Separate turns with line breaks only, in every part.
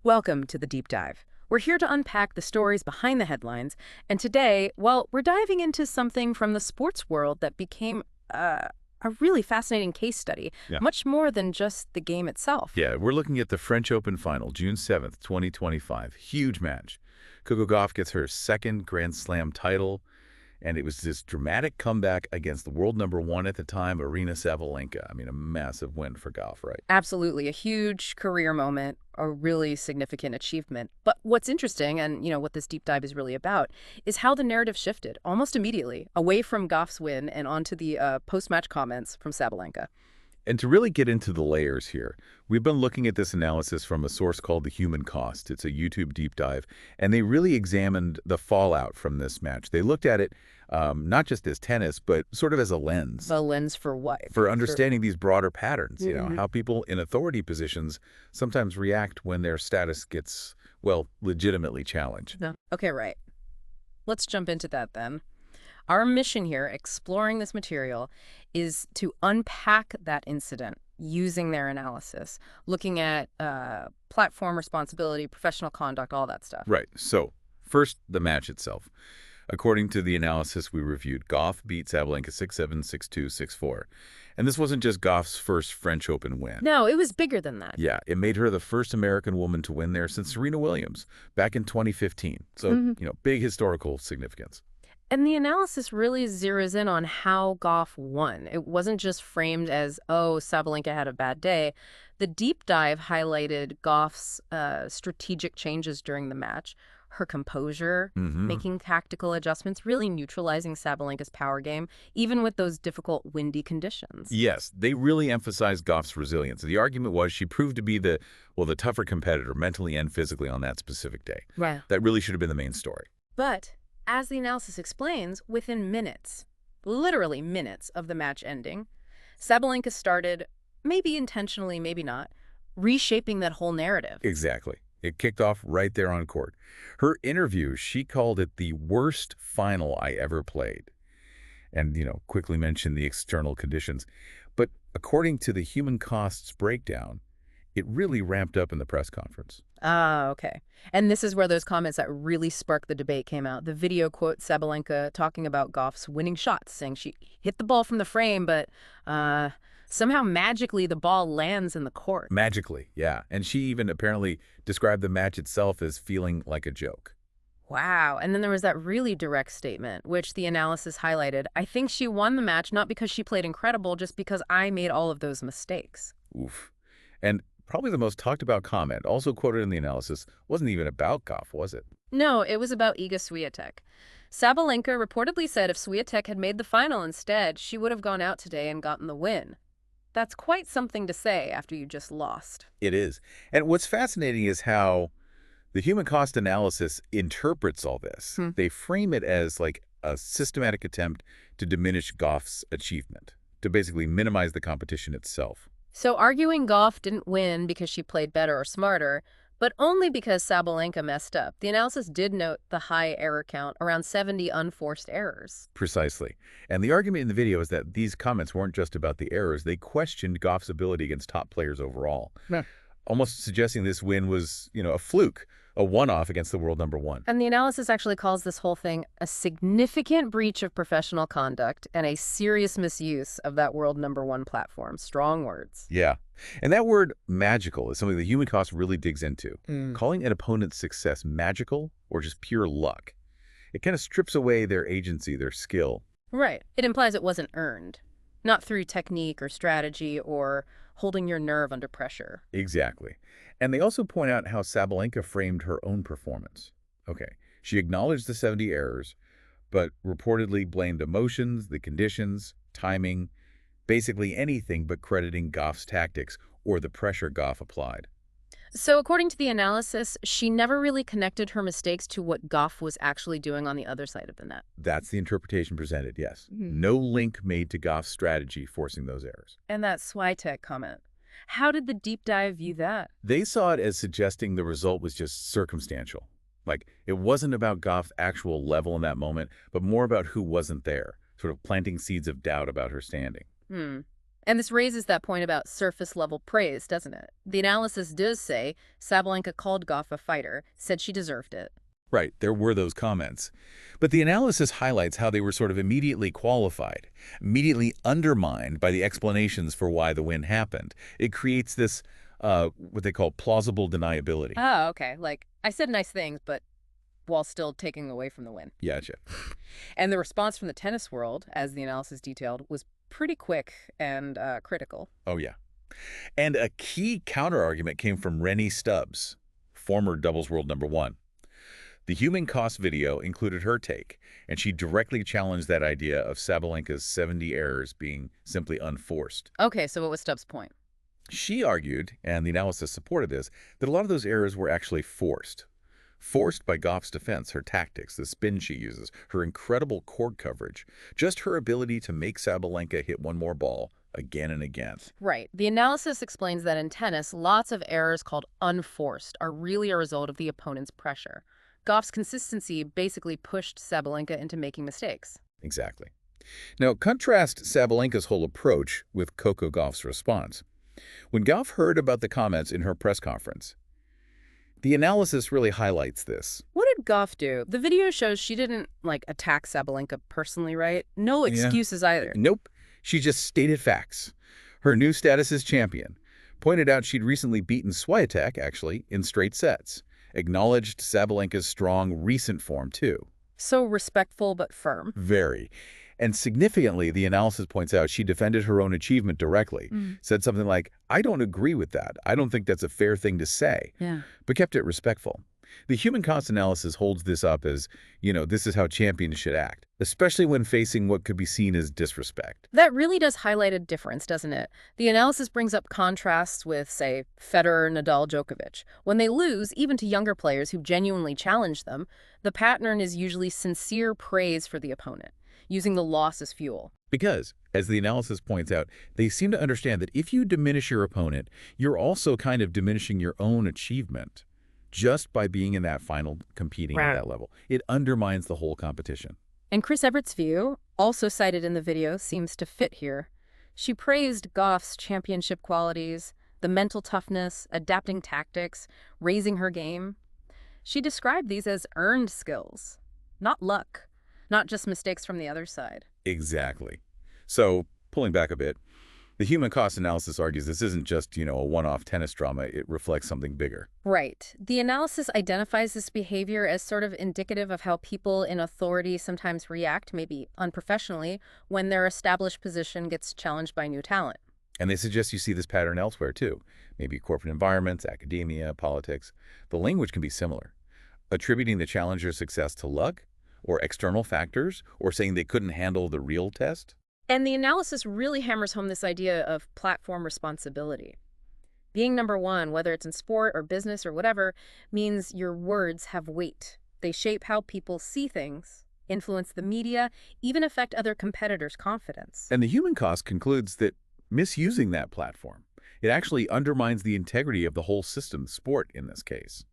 Welcome to the Deep Dive. We're here to unpack the stories behind the headlines, and today, well, we're diving into something from the sports world that became a really fascinating case study,
Yeah.
much more than just the game itself.
Yeah, we're looking at the French Open final, June 7th, 2025. Huge match. Coco Gauff gets her second Grand Slam title, and it was this dramatic comeback against the world number one at the time, Aryna Sabalenka. I mean, a massive win for Gauff, right?
Absolutely, a huge career moment, a really significant achievement. But what's interesting, and what this deep dive is really about, is how the narrative shifted almost immediately away from Gauff's win and onto the post-match comments from Sabalenka.
And to really get into the layers here, we've been looking at this analysis from a source called The Human Cost. It's a YouTube deep dive, and they really examined the fallout from this match. They looked at it not just as tennis, but sort of as a lens.
The lens for what?
For understanding these broader patterns,
Mhm.
how people in authority positions sometimes react when their status gets, well, legitimately challenged.
No. Okay, right. Let's jump into that then. Our mission here, exploring this material, is to unpack that incident using their analysis, looking at platform responsibility, professional conduct, all that stuff.
Right. So, first, the match itself. According to the analysis we reviewed, Gauff beat Sabalenka 6-7, 6-2, 6-4. And this wasn't just Gauff's first French Open win.
No, it was bigger than that.
Yeah, it made her the first American woman to win there since Serena Williams back in 2015. So, big historical significance.
And the analysis really zeroes in on how Gauff won. It wasn't just framed as, oh, Sabalenka had a bad day. The deep dive highlighted Gauff's strategic changes during the match, her composure, making tactical adjustments, really neutralizing Sabalenka's power game, even with those difficult windy conditions.
Yes, they really emphasized Gauff's resilience. The argument was she proved to be the tougher competitor mentally and physically on that specific day.
Right.
That really should have been the main story.
But as the analysis explains, within minutes, literally minutes of the match ending, Sabalenka started, maybe intentionally, maybe not, reshaping that whole narrative.
Exactly. It kicked off right there on court. Her interview, she called it the worst final I ever played. And, quickly mentioned the external conditions. But according to the Human Costs breakdown, it really ramped up in the press conference.
Ah, okay. And this is where those comments that really sparked the debate came out. The video quotes Sabalenka talking about Gauff's winning shots, saying she hit the ball from the frame, but somehow magically the ball lands in the court.
Magically, yeah. And she even apparently described the match itself as feeling like a joke.
Wow. And then there was that really direct statement, which the analysis highlighted. I think she won the match not because she played incredible, just because I made all of those mistakes.
Oof. And probably the most talked about comment, also quoted in the analysis, wasn't even about Gauff, was it?
No, it was about Iga Świątek. Sabalenka reportedly said if Świątek had made the final instead, she would have gone out today and gotten the win. That's quite something to say after you just lost.
It is. And what's fascinating is how the human cost analysis interprets all this. They frame it as like a systematic attempt to diminish Gauff's achievement, to basically minimize the competition itself.
So arguing Gauff didn't win because she played better or smarter, but only because Sabalenka messed up. The analysis did note the high error count, around 70 unforced errors.
Precisely. And the argument in the video is that these comments weren't just about the errors. They questioned Gauff's ability against top players overall.
Yeah.
Almost suggesting this win was, a fluke, a one-off against the world number one.
And the analysis actually calls this whole thing a significant breach of professional conduct and a serious misuse of that world number one platform. Strong words.
Yeah. And that word magical is something the human cost really digs into. Calling an opponent's success magical or just pure luck, it kind of strips away their agency, their skill.
Right. It implies it wasn't earned, not through technique or strategy or holding your nerve under pressure.
Exactly. And they also point out how Sabalenka framed her own performance. Okay, she acknowledged the 70 errors, but reportedly blamed emotions, the conditions, timing, basically anything but crediting Gauff's tactics or the pressure Gauff applied.
So according to the analysis, she never really connected her mistakes to what Gauff was actually doing on the other side of the net.
That's the interpretation presented, yes. No link made to Gauff's strategy forcing those errors.
And that Świątek comment. How did the deep dive view that?
They saw it as suggesting the result was just circumstantial. Like, it wasn't about Gauff's actual level in that moment, but more about who wasn't there, sort of planting seeds of doubt about her standing.
And this raises that point about surface-level praise, doesn't it? The analysis does say Sabalenka called Gauff a fighter, said she deserved it.
Right, there were those comments. But the analysis highlights how they were sort of immediately qualified, immediately undermined by the explanations for why the win happened. It creates this, what they call plausible deniability.
Oh, okay. Like, I said nice things, but while still taking away from the win.
Gotcha.
And the response from the tennis world, as the analysis detailed, was pretty quick and critical.
Oh, yeah. And a key counterargument came from Rennie Stubbs, former doubles world #1. The human cost video included her take, and she directly challenged that idea of Sabalenka's 70 errors being simply unforced.
Okay, so what was Stubbs' point?
She argued, and the analysis supported this, that a lot of those errors were actually forced. Forced by Gauff's defense, her tactics, the spin she uses, her incredible court coverage, just her ability to make Sabalenka hit one more ball again and again.
Right. The analysis explains that in tennis, lots of errors called unforced are really a result of the opponent's pressure. Gauff's consistency basically pushed Sabalenka into making mistakes.
Exactly. Now, contrast Sabalenka's whole approach with Coco Gauff's response. When Gauff heard about the comments in her press conference, the analysis really highlights this.
What did Gauff do? The video shows she didn't, attack Sabalenka personally, right? No excuses either.
Nope. She just stated facts. Her new status as champion. Pointed out she'd recently beaten Świątek, actually, in straight sets. Acknowledged Sabalenka's strong recent form, too.
So respectful but firm.
Very. And significantly, the analysis points out she defended her own achievement directly. Said something like, I don't agree with that. I don't think that's a fair thing to say.
Yeah.
But kept it respectful. The human cost analysis holds this up as, this is how champions should act, especially when facing what could be seen as disrespect.
That really does highlight a difference, doesn't it? The analysis brings up contrasts with, say, Federer, Nadal, Djokovic. When they lose, even to younger players who genuinely challenge them, the pattern is usually sincere praise for the opponent, using the loss as fuel.
Because, as the analysis points out, they seem to understand that if you diminish your opponent, you're also kind of diminishing your own achievement. Just by being in that final competing at that level. It undermines the whole competition.
And Chris Everett's view, also cited in the video, seems to fit here. She praised Gauff's championship qualities, the mental toughness, adapting tactics, raising her game. She described these as earned skills, not luck, not just mistakes from the other side.
Exactly. So, pulling back a bit, the human cost analysis argues this isn't just, a one-off tennis drama. It reflects something bigger.
Right. The analysis identifies this behavior as sort of indicative of how people in authority sometimes react, maybe unprofessionally, when their established position gets challenged by new talent.
And they suggest you see this pattern elsewhere, too. Maybe corporate environments, academia, politics. The language can be similar. Attributing the challenger's success to luck, or external factors, or saying they couldn't handle the real test.
And the analysis really hammers home this idea of platform responsibility. Being #1, whether it's in sport or business or whatever, means your words have weight. They shape how people see things, influence the media, even affect other competitors' confidence.
And the human cost concludes that misusing that platform, it actually undermines the integrity of the whole system, sport in this case.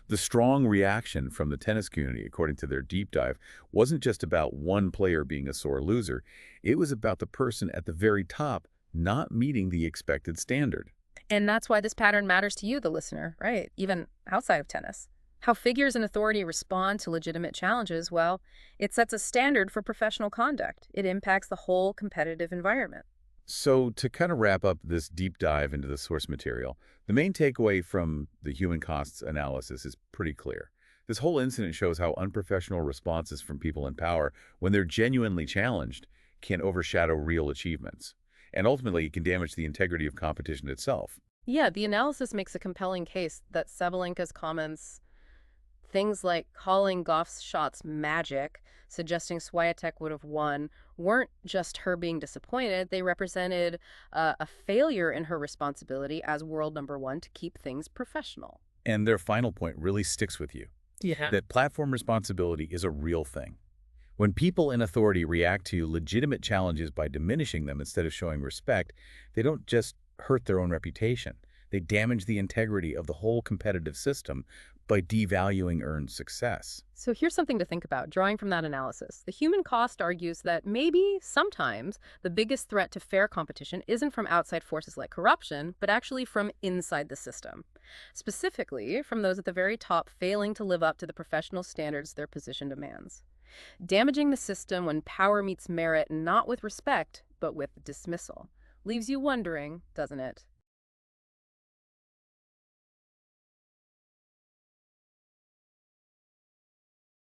The strong reaction from the tennis community, according to their deep dive, wasn't just about one player being a sore loser. It was about the person at the very top not meeting the expected standard.
And that's why this pattern matters to you, the listener, right? Even outside of tennis. How figures in authority respond to legitimate challenges, well, it sets a standard for professional conduct. It impacts the whole competitive environment.
So to kind of wrap up this deep dive into the source material, the main takeaway from the human costs analysis is pretty clear. This whole incident shows how unprofessional responses from people in power, when they're genuinely challenged, can overshadow real achievements. And ultimately, it can damage the integrity of competition itself.
Yeah, the analysis makes a compelling case that Sabalenka's comments, things like calling Gauff's shots magic, suggesting Świątek would have won, weren't just her being disappointed. They represented a failure in her responsibility as world #1 to keep things professional.
And their final point really sticks with you.
Yeah.
That platform responsibility is a real thing. When people in authority react to legitimate challenges by diminishing them instead of showing respect, they don't just hurt their own reputation. They damage the integrity of the whole competitive system by devaluing earned success.
So here's something to think about, drawing from that analysis. The human cost argues that maybe, sometimes, the biggest threat to fair competition isn't from outside forces like corruption, but actually from inside the system. Specifically, from those at the very top failing to live up to the professional standards their position demands. Damaging the system when power meets merit not with respect, but with dismissal. Leaves you wondering, doesn't it?